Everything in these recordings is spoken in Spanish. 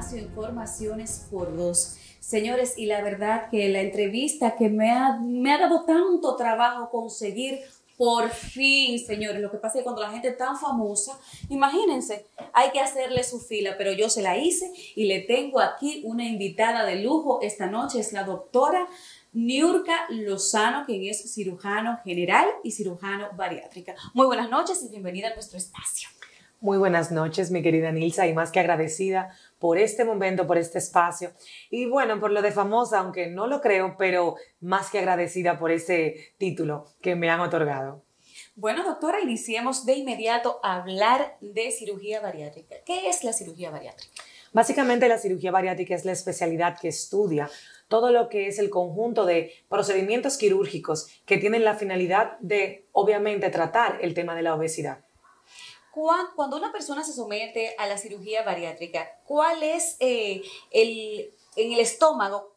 espacio Informaciones por Dos. Señores, y la verdad que la entrevista que me ha dado tanto trabajo conseguir, por fin, señores, lo que pasa es que cuando la gente es tan famosa, imagínense, hay que hacerle su fila, pero yo se la hice y le tengo aquí una invitada de lujo esta noche, es la doctora Niurka Lozano, quien es cirujano general y cirujano bariátrica. Muy buenas noches y bienvenida a nuestro espacio. Muy buenas noches, mi querida Nilsa, y más que agradecida por este momento, por este espacio. Y bueno, por lo de famosa, aunque no lo creo, pero más que agradecida por ese título que me han otorgado. Bueno, doctora, iniciemos de inmediato a hablar de cirugía bariátrica. ¿Qué es la cirugía bariátrica? Básicamente, la cirugía bariátrica es la especialidad que estudia todo lo que es el conjunto de procedimientos quirúrgicos que tienen la finalidad de, obviamente, tratar el tema de la obesidad. Cuando una persona se somete a la cirugía bariátrica, ¿cuál es en el estómago,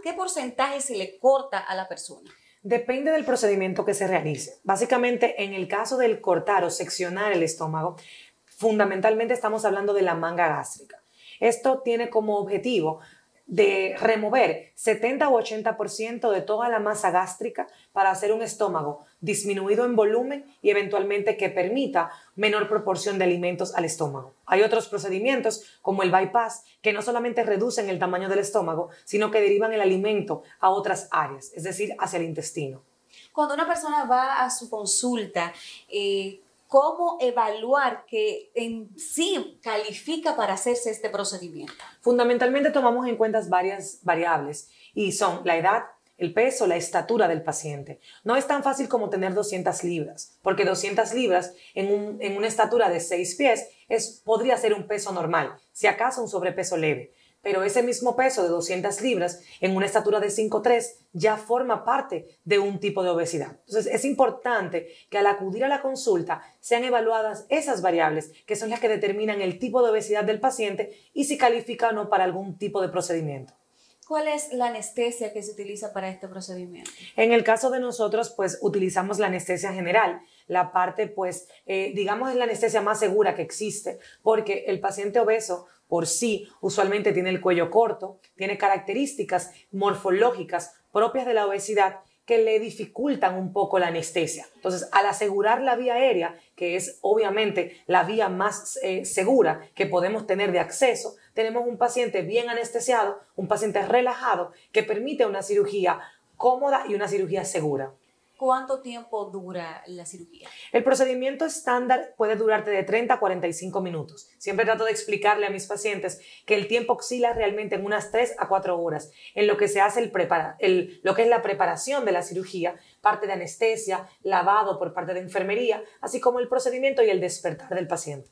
qué porcentaje se le corta a la persona? Depende del procedimiento que se realice. Básicamente, en el caso del cortar o seccionar el estómago, fundamentalmente estamos hablando de la manga gástrica. Esto tiene como objetivo de remover 70 o 80% de toda la masa gástrica para hacer un estómago disminuido en volumen y eventualmente que permita menor proporción de alimentos al estómago. Hay otros procedimientos como el bypass que no solamente reducen el tamaño del estómago, sino que derivan el alimento a otras áreas, es decir, hacia el intestino. Cuando una persona va a su consulta, ¿cómo evaluar que en sí califica para hacerse este procedimiento? Fundamentalmente tomamos en cuenta varias variables y son la edad, el peso, la estatura del paciente. No es tan fácil como tener 200 libras, porque 200 libras en una estatura de 6 pies podría ser un peso normal, si acaso un sobrepeso leve. Pero ese mismo peso de 200 libras en una estatura de 5'3 ya forma parte de un tipo de obesidad. Entonces es importante que al acudir a la consulta sean evaluadas esas variables que son las que determinan el tipo de obesidad del paciente y si califica o no para algún tipo de procedimiento. ¿Cuál es la anestesia que se utiliza para este procedimiento? En el caso de nosotros, pues utilizamos la anestesia general. La parte, pues, digamos, es la anestesia más segura que existe porque el paciente obeso por sí usualmente tiene el cuello corto, tiene características morfológicas propias de la obesidad que le dificultan un poco la anestesia. Entonces, al asegurar la vía aérea, que es obviamente la vía más segura que podemos tener de acceso, tenemos un paciente bien anestesiado, un paciente relajado, que permite una cirugía cómoda y una cirugía segura. ¿Cuánto tiempo dura la cirugía? El procedimiento estándar puede durarte de 30 a 45 minutos. Siempre trato de explicarle a mis pacientes que el tiempo oscila realmente en unas 3 a 4 horas, en lo que se hace lo que es la preparación de la cirugía, parte de anestesia, lavado por parte de enfermería, así como el procedimiento y el despertar del paciente.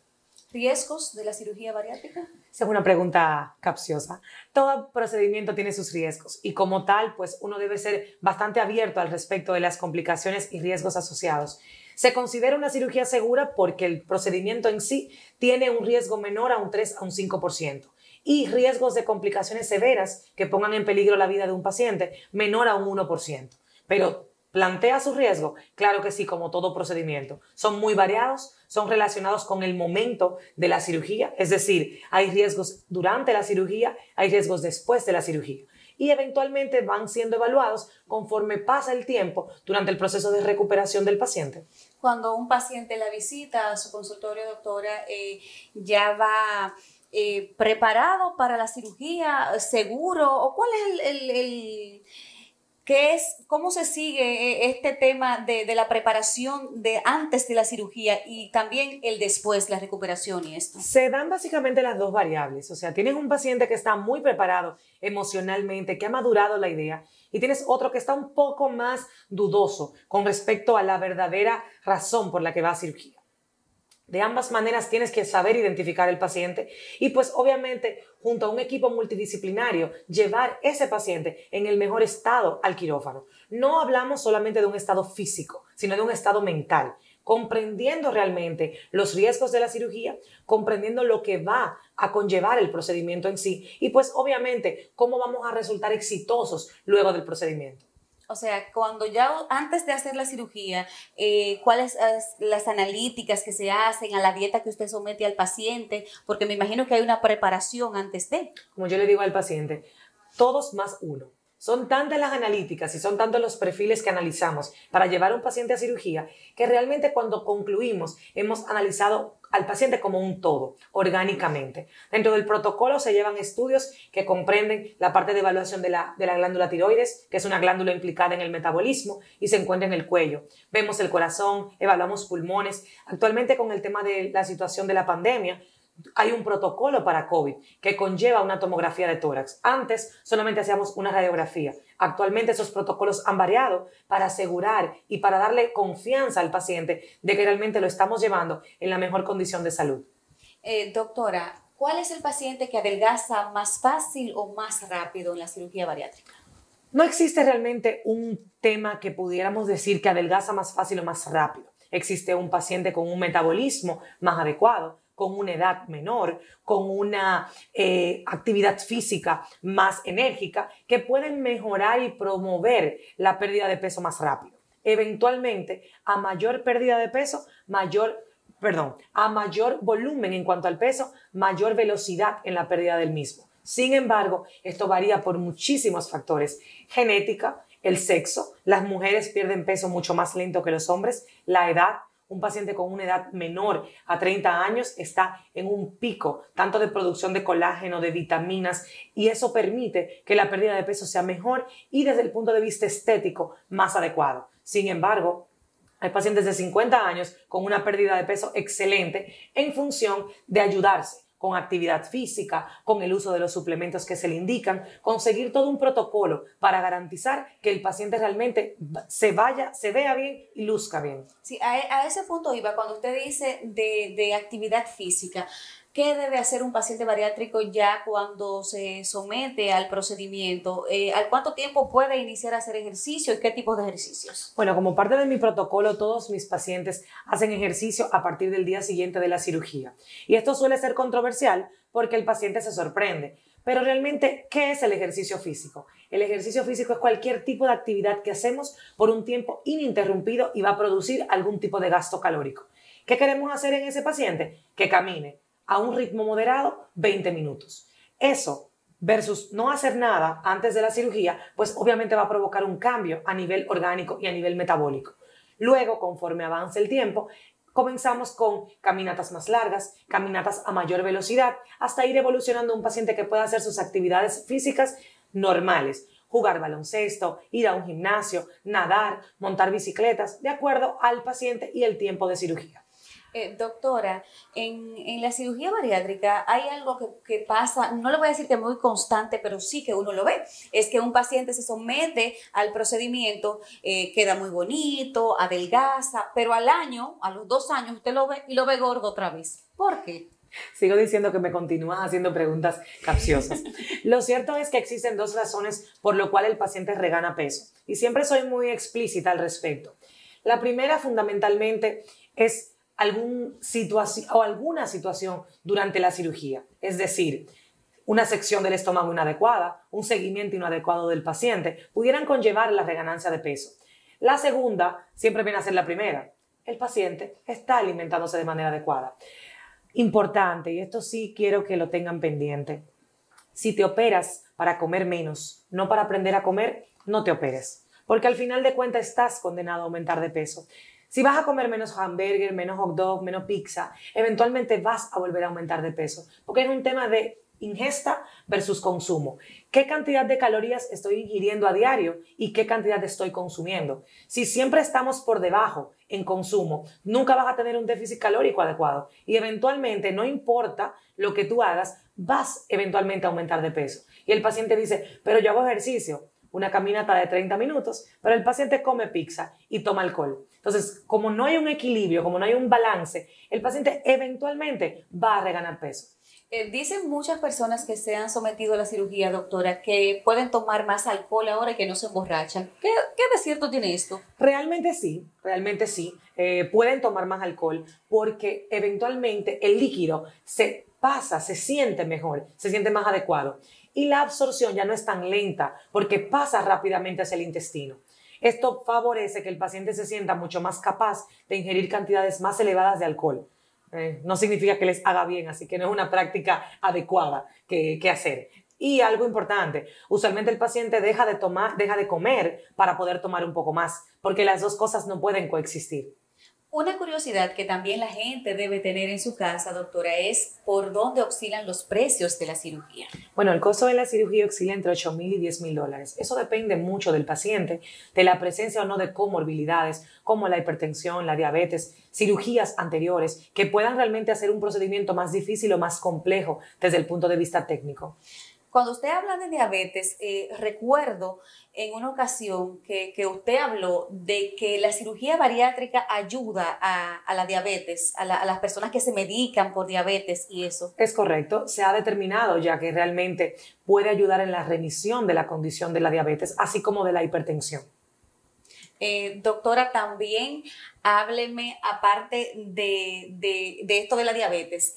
¿Riesgos de la cirugía bariátrica? Esa es una pregunta capciosa. Todo procedimiento tiene sus riesgos y como tal, pues uno debe ser bastante abierto al respecto de las complicaciones y riesgos asociados. Se considera una cirugía segura porque el procedimiento en sí tiene un riesgo menor a un 3 a un 5% y riesgos de complicaciones severas que pongan en peligro la vida de un paciente menor a un 1%. Pero ¿plantea su riesgo? Claro que sí, como todo procedimiento. Son muy variados, son relacionados con el momento de la cirugía, es decir, hay riesgos durante la cirugía, hay riesgos después de la cirugía y eventualmente van siendo evaluados conforme pasa el tiempo durante el proceso de recuperación del paciente. Cuando un paciente la visita a su consultorio, doctora, ya va preparado para la cirugía, seguro, o cuál es ¿cómo se sigue este tema de la preparación de antes de la cirugía y también el después, la recuperación y esto? Se dan básicamente las dos variables, o sea, tienes un paciente que está muy preparado emocionalmente, que ha madurado la idea, y tienes otro que está un poco más dudoso con respecto a la verdadera razón por la que va a cirugía. De ambas maneras tienes que saber identificar el paciente y pues obviamente junto a un equipo multidisciplinario llevar ese paciente en el mejor estado al quirófano. No hablamos solamente de un estado físico, sino de un estado mental, comprendiendo realmente los riesgos de la cirugía, comprendiendo lo que va a conllevar el procedimiento en sí y pues obviamente cómo vamos a resultar exitosos luego del procedimiento. O sea, cuando ya antes de hacer la cirugía, ¿cuáles las analíticas que se hacen, a la dieta que usted somete al paciente? Porque me imagino que hay una preparación antes de. Como yo le digo al paciente, todos más uno. Son tantas las analíticas y son tantos los perfiles que analizamos para llevar a un paciente a cirugía que realmente cuando concluimos hemos analizado al paciente como un todo, orgánicamente. Dentro del protocolo se llevan estudios que comprenden la parte de evaluación de la glándula tiroides, que es una glándula implicada en el metabolismo y se encuentra en el cuello. Vemos el corazón, evaluamos pulmones. Actualmente con el tema de la situación de la pandemia, hay un protocolo para COVID que conlleva una tomografía de tórax. Antes solamente hacíamos una radiografía. Actualmente esos protocolos han variado para asegurar y para darle confianza al paciente de que realmente lo estamos llevando en la mejor condición de salud. Doctora, ¿cuál es el paciente que adelgaza más fácil o más rápido en la cirugía bariátrica? No existe realmente un tema que pudiéramos decir que adelgaza más fácil o más rápido. Existe un paciente con un metabolismo más adecuado, con una edad menor, con una actividad física más enérgica, que pueden mejorar y promover la pérdida de peso más rápido. Eventualmente, a mayor pérdida de peso, a mayor volumen en cuanto al peso, mayor velocidad en la pérdida del mismo. Sin embargo, esto varía por muchísimos factores: genética, el sexo, las mujeres pierden peso mucho más lento que los hombres, la edad. Un paciente con una edad menor a 30 años está en un pico tanto de producción de colágeno, de vitaminas, y eso permite que la pérdida de peso sea mejor y desde el punto de vista estético más adecuado. Sin embargo, hay pacientes de 50 años con una pérdida de peso excelente en función de ayudarse con actividad física, con el uso de los suplementos que se le indican, conseguir todo un protocolo para garantizar que el paciente realmente se vea bien y luzca bien. Sí, a ese punto iba, cuando usted dice de actividad física, ¿qué debe hacer un paciente bariátrico ya cuando se somete al procedimiento? ¿Al cuánto tiempo puede iniciar a hacer ejercicio y qué tipos de ejercicios? Bueno, como parte de mi protocolo, todos mis pacientes hacen ejercicio a partir del día siguiente de la cirugía. Y esto suele ser controversial porque el paciente se sorprende. Pero realmente, ¿qué es el ejercicio físico? El ejercicio físico es cualquier tipo de actividad que hacemos por un tiempo ininterrumpido y va a producir algún tipo de gasto calórico. ¿Qué queremos hacer en ese paciente? Que camine a un ritmo moderado 20 minutos. Eso versus no hacer nada antes de la cirugía, pues obviamente va a provocar un cambio a nivel orgánico y a nivel metabólico. Luego, conforme avance el tiempo, comenzamos con caminatas más largas, caminatas a mayor velocidad, hasta ir evolucionando a un paciente que pueda hacer sus actividades físicas normales. Jugar baloncesto, ir a un gimnasio, nadar, montar bicicletas, de acuerdo al paciente y el tiempo de cirugía. Doctora, en la cirugía bariátrica hay algo que pasa, no le voy a decir que muy constante, pero sí que uno lo ve. Es que un paciente se somete al procedimiento, queda muy bonito, adelgaza, pero al año, a los 2 años, usted lo ve y lo ve gordo otra vez. ¿Por qué? Sigo diciendo que me continúas haciendo preguntas capciosas. Lo cierto es que existen 2 razones por lo cual el paciente regana peso. Y siempre soy muy explícita al respecto. La primera, fundamentalmente, es alguna situación durante la cirugía, es decir, una sección del estómago inadecuada, un seguimiento inadecuado del paciente, pudieran conllevar la reganancia de peso. La segunda siempre viene a ser la primera: el paciente está alimentándose de manera adecuada. Importante, y esto sí quiero que lo tengan pendiente: si te operas para comer menos, no para aprender a comer, no te operes, porque al final de cuentas estás condenado a aumentar de peso. Si vas a comer menos hamburger, menos hot dog, menos pizza, eventualmente vas a volver a aumentar de peso, porque es un tema de ingesta versus consumo. ¿Qué cantidad de calorías estoy ingiriendo a diario y qué cantidad estoy consumiendo? Si siempre estamos por debajo en consumo, nunca vas a tener un déficit calórico adecuado y eventualmente, no importa lo que tú hagas, vas eventualmente a aumentar de peso. Y el paciente dice, pero yo hago ejercicio, una caminata de 30 minutos, pero el paciente come pizza y toma alcohol. Entonces, como no hay un equilibrio, como no hay un balance, el paciente eventualmente va a reganar peso. Dicen muchas personas que se han sometido a la cirugía, doctora, que pueden tomar más alcohol ahora y que no se emborrachan. ¿Qué de cierto tiene esto? Realmente sí, realmente sí. Pueden tomar más alcohol porque eventualmente el líquido se pasa, se siente mejor, se siente más adecuado. Y la absorción ya no es tan lenta porque pasa rápidamente hacia el intestino. Esto favorece que el paciente se sienta mucho más capaz de ingerir cantidades más elevadas de alcohol. No significa que les haga bien, así que no es una práctica adecuada que hacer. Y algo importante, usualmente el paciente deja de comer para poder tomar un poco más, porque las dos cosas no pueden coexistir. Una curiosidad que también la gente debe tener en su casa, doctora, es por dónde oscilan los precios de la cirugía. Bueno, el costo de la cirugía oscila entre $8,000 y $10,000. Eso depende mucho del paciente, de la presencia o no de comorbilidades, como la hipertensión, la diabetes, cirugías anteriores, que puedan realmente hacer un procedimiento más difícil o más complejo desde el punto de vista técnico. Cuando usted habla de diabetes, recuerdo en una ocasión que usted habló de que la cirugía bariátrica ayuda a la diabetes, a las personas que se medican por diabetes y eso. Es correcto, se ha determinado ya que realmente puede ayudar en la remisión de la condición de la diabetes, así como de la hipertensión. Doctora, también hábleme, aparte de esto de la diabetes,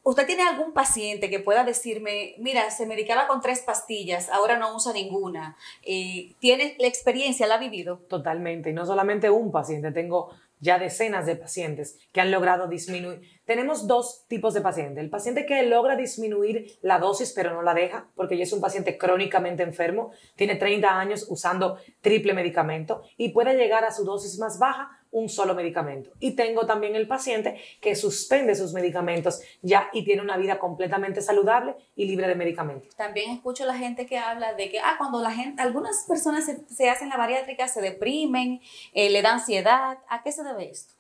¿usted tiene algún paciente que pueda decirme, mira, se medicaba con 3 pastillas, ahora no usa ninguna? ¿Tiene la experiencia, la ha vivido? Totalmente, y no solamente un paciente, tengo ya decenas de pacientes que han logrado disminuir. Tenemos dos tipos de pacientes. El paciente que logra disminuir la dosis pero no la deja, porque ya es un paciente crónicamente enfermo, tiene 30 años usando triple medicamento y puede llegar a su dosis más baja un solo medicamento. Y tengo también el paciente que suspende sus medicamentos ya y tiene una vida completamente saludable y libre de medicamentos. También escucho la gente que habla de que cuando algunas personas se hacen la bariátrica se deprimen, le da ansiedad. ¿A qué se debe esto?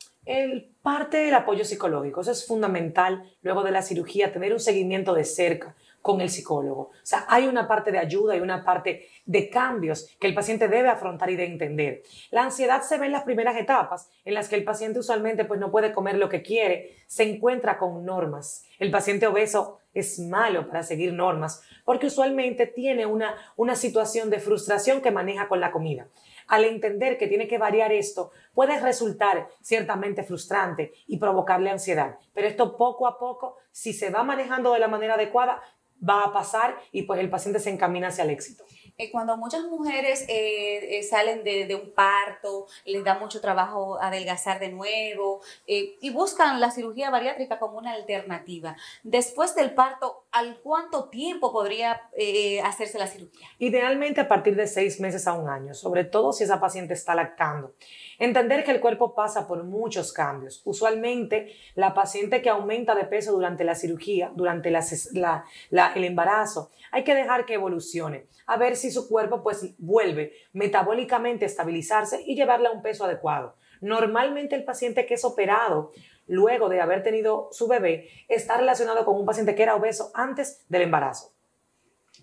Parte del apoyo psicológico, eso es fundamental luego de la cirugía, tener un seguimiento de cerca con el psicólogo. O sea, hay una parte de ayuda y una parte de cambios que el paciente debe afrontar y de entender. La ansiedad se ve en las primeras etapas, en las que el paciente usualmente pues, no puede comer lo que quiere, se encuentra con normas. El paciente obeso es malo para seguir normas porque usualmente tiene una situación de frustración que maneja con la comida. Al entender que tiene que variar esto, puede resultar ciertamente frustrante y provocarle ansiedad. Pero esto poco a poco, si se va manejando de la manera adecuada, va a pasar y pues el paciente se encamina hacia el éxito. Cuando muchas mujeres salen de un parto, les da mucho trabajo adelgazar de nuevo y buscan la cirugía bariátrica como una alternativa. Después del parto, ¿al cuánto tiempo podría hacerse la cirugía? Idealmente a partir de 6 meses a 1 año, sobre todo si esa paciente está lactando. Entender que el cuerpo pasa por muchos cambios. Usualmente la paciente que aumenta de peso durante la cirugía, durante el embarazo, hay que dejar que evolucione, a ver si su cuerpo pues vuelve metabólicamente a estabilizarse y llevarle a un peso adecuado. Normalmente el paciente que es operado luego de haber tenido su bebé está relacionado con un paciente que era obeso antes del embarazo.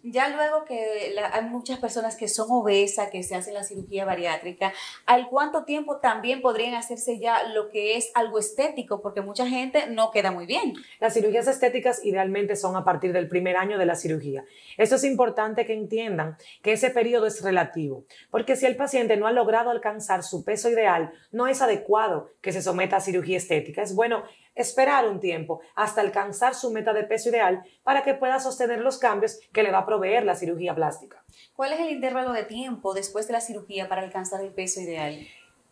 Ya luego que hay muchas personas que son obesas, que se hacen la cirugía bariátrica, ¿al cuánto tiempo también podrían hacerse ya lo que es algo estético? Porque mucha gente no queda muy bien. Las cirugías estéticas idealmente son a partir del primer año de la cirugía. Esto es importante que entiendan que ese periodo es relativo, porque si el paciente no ha logrado alcanzar su peso ideal, no es adecuado que se someta a cirugía estética. Es bueno esperar un tiempo hasta alcanzar su meta de peso ideal para que pueda sostener los cambios que le va a proveer la cirugía plástica. ¿Cuál es el intervalo de tiempo después de la cirugía para alcanzar el peso ideal?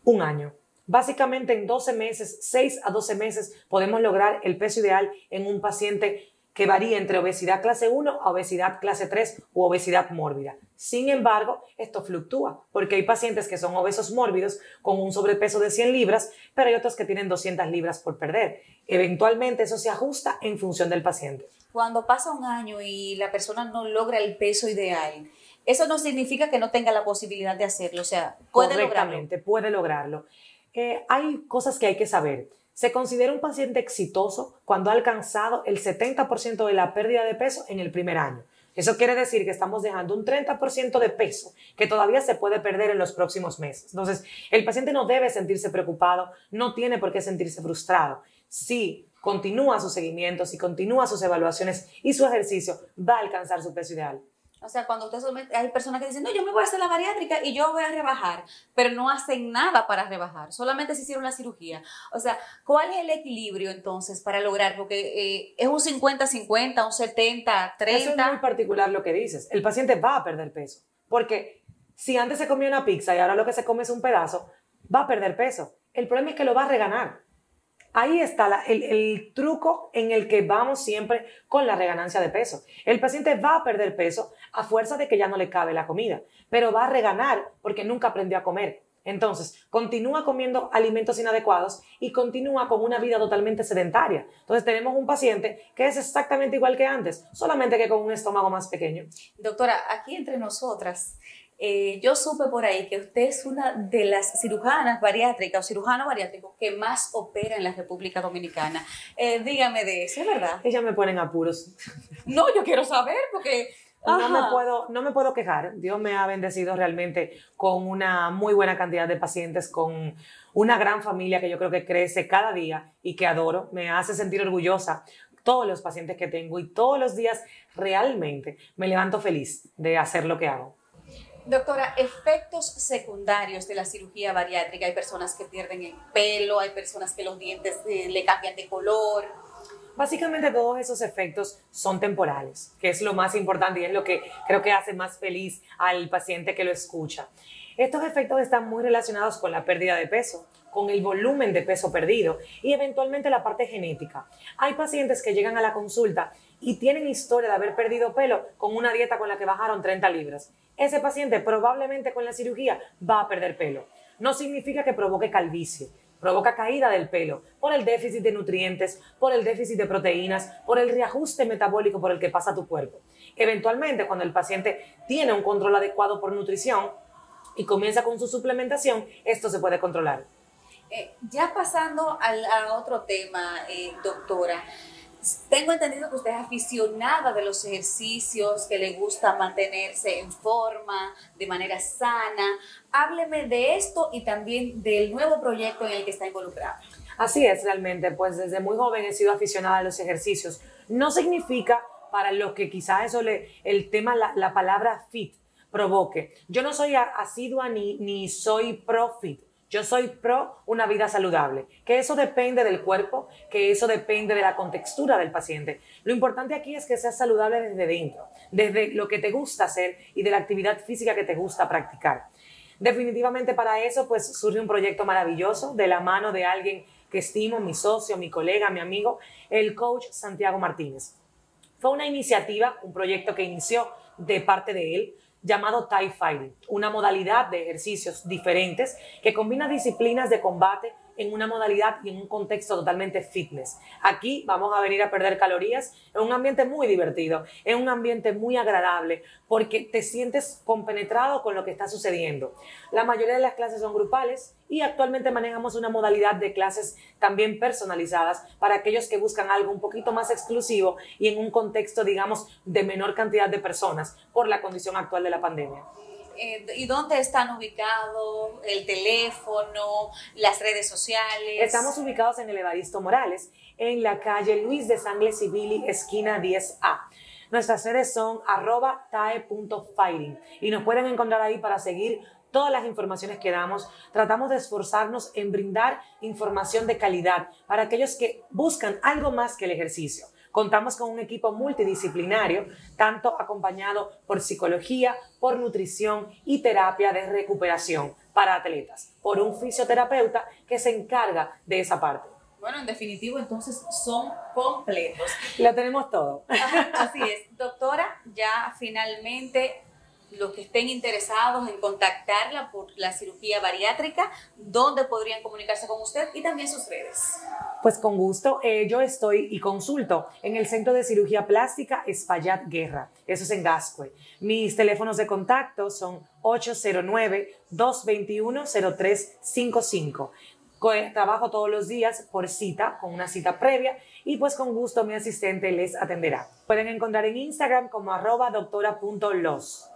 1 año. Básicamente en 12 meses, 6 a 12 meses, podemos lograr el peso ideal en un paciente que varía entre obesidad clase 1 a obesidad clase 3 u obesidad mórbida. Sin embargo, esto fluctúa porque hay pacientes que son obesos mórbidos con un sobrepeso de 100 libras, pero hay otros que tienen 200 libras por perder. Eventualmente eso se ajusta en función del paciente. Cuando pasa 1 año y la persona no logra el peso ideal, eso no significa que no tenga la posibilidad de hacerlo, o sea, puede lograrlo. Correctamente, puede lograrlo. Hay cosas que hay que saber. Se considera un paciente exitoso cuando ha alcanzado el 70% de la pérdida de peso en el primer año. Eso quiere decir que estamos dejando un 30% de peso que todavía se puede perder en los próximos meses. Entonces, el paciente no debe sentirse preocupado, no tiene por qué sentirse frustrado. Si continúa sus seguimientos, si continúa sus evaluaciones y su ejercicio, va a alcanzar su peso ideal. O sea, cuando usted hay personas que dicen, no, yo me voy a hacer la bariátrica y yo voy a rebajar, pero no hacen nada para rebajar, solamente se hicieron la cirugía. O sea, ¿cuál es el equilibrio entonces para lograr? Porque es un 50-50, un 70-30. Eso es muy particular lo que dices. El paciente va a perder peso, porque Si antes se comía una pizza y ahora lo que se come es un pedazo, va a perder peso. El problema es que lo va a reganar. Ahí está el truco en el que vamos siempre con la reganancia de peso. El paciente va a perder peso a fuerza de que ya no le cabe la comida, pero va a reganar porque nunca aprendió a comer. Entonces, continúa comiendo alimentos inadecuados y continúa con una vida totalmente sedentaria. Entonces, tenemos un paciente que es exactamente igual que antes, solamente que con un estómago más pequeño. Doctora, aquí entre nosotras, yo supe por ahí que usted es una de las cirujanas bariátricas o cirujano bariátrico que más opera en la República Dominicana. Dígame de eso, ¿es verdad? Ella me pone en apuros. No, yo quiero saber porque... No me puedo quejar. Dios me ha bendecido realmente con una muy buena cantidad de pacientes, con una gran familia que yo creo que crece cada día y que adoro. Me hace sentir orgullosa todos los pacientes que tengo y todos los días realmente me levanto feliz de hacer lo que hago. Doctora, efectos secundarios de la cirugía bariátrica. Hay personas que pierden el pelo, hay personas que los dientes le cambian de color. Básicamente todos esos efectos son temporales, que es lo más importante y es lo que creo que hace más feliz al paciente que lo escucha. Estos efectos están muy relacionados con la pérdida de peso, con el volumen de peso perdido y eventualmente la parte genética. Hay pacientes que llegan a la consulta y tienen historia de haber perdido pelo con una dieta con la que bajaron 30 libras. Ese paciente probablemente con la cirugía va a perder pelo. No significa que provoque calvicie. Provoca caída del pelo por el déficit de nutrientes, por el déficit de proteínas, por el reajuste metabólico por el que pasa tu cuerpo. Eventualmente, cuando el paciente tiene un control adecuado por nutrición y comienza con su suplementación, esto se puede controlar. Ya pasando a otro tema, doctora, tengo entendido que usted es aficionada de los ejercicios, que le gusta mantenerse en forma, de manera sana. Hábleme de esto y también del nuevo proyecto en el que está involucrada. Así es, realmente, pues desde muy joven he sido aficionada a los ejercicios. No significa para lo que quizás eso el tema, la palabra fit provoque. Yo no soy asidua ni soy pro fit. Yo soy pro una vida saludable, que eso depende del cuerpo, que eso depende de la contextura del paciente. Lo importante aquí es que seas saludable desde dentro, desde lo que te gusta hacer y de la actividad física que te gusta practicar. Definitivamente para eso pues surge un proyecto maravilloso de la mano de alguien que estimo, mi socio, mi colega, mi amigo, el coach Santiago Martínez. Fue una iniciativa, un proyecto que inició de parte de él, llamado Thai Fighting, una modalidad de ejercicios diferentes que combina disciplinas de combate en una modalidad y en un contexto totalmente fitness. Aquí vamos a venir a perder calorías en un ambiente muy divertido, en un ambiente muy agradable, porque te sientes compenetrado con lo que está sucediendo. La mayoría de las clases son grupales y actualmente manejamos una modalidad de clases también personalizadas para aquellos que buscan algo un poquito más exclusivo y en un contexto, digamos, de menor cantidad de personas por la condición actual de la pandemia. ¿Y dónde están ubicados? ¿El teléfono? ¿Las redes sociales? Estamos ubicados en el Evaristo Morales, en la calle Luis de Sangles Civili, esquina 10A. Nuestras redes son @tae.fighting y nos pueden encontrar ahí para seguir todas las informaciones que damos. Tratamos de esforzarnos en brindar información de calidad para aquellos que buscan algo más que el ejercicio. Contamos con un equipo multidisciplinario, tanto acompañado por psicología, por nutrición y terapia de recuperación para atletas, por un fisioterapeuta que se encarga de esa parte. Bueno, en definitivo, entonces son completos. Lo tenemos todo. Así es. Doctora, ya finalmente los que estén interesados en contactarla por la cirugía bariátrica, ¿dónde podrían comunicarse con usted y también sus redes? Pues con gusto, yo estoy y consulto en el Centro de Cirugía Plástica Espaillat Guerra, eso es en Gascue. Mis teléfonos de contacto son 809-221-0355. Trabajo todos los días por cita, con una cita previa, y pues con gusto mi asistente les atenderá. Pueden encontrar en Instagram como @doctora.los.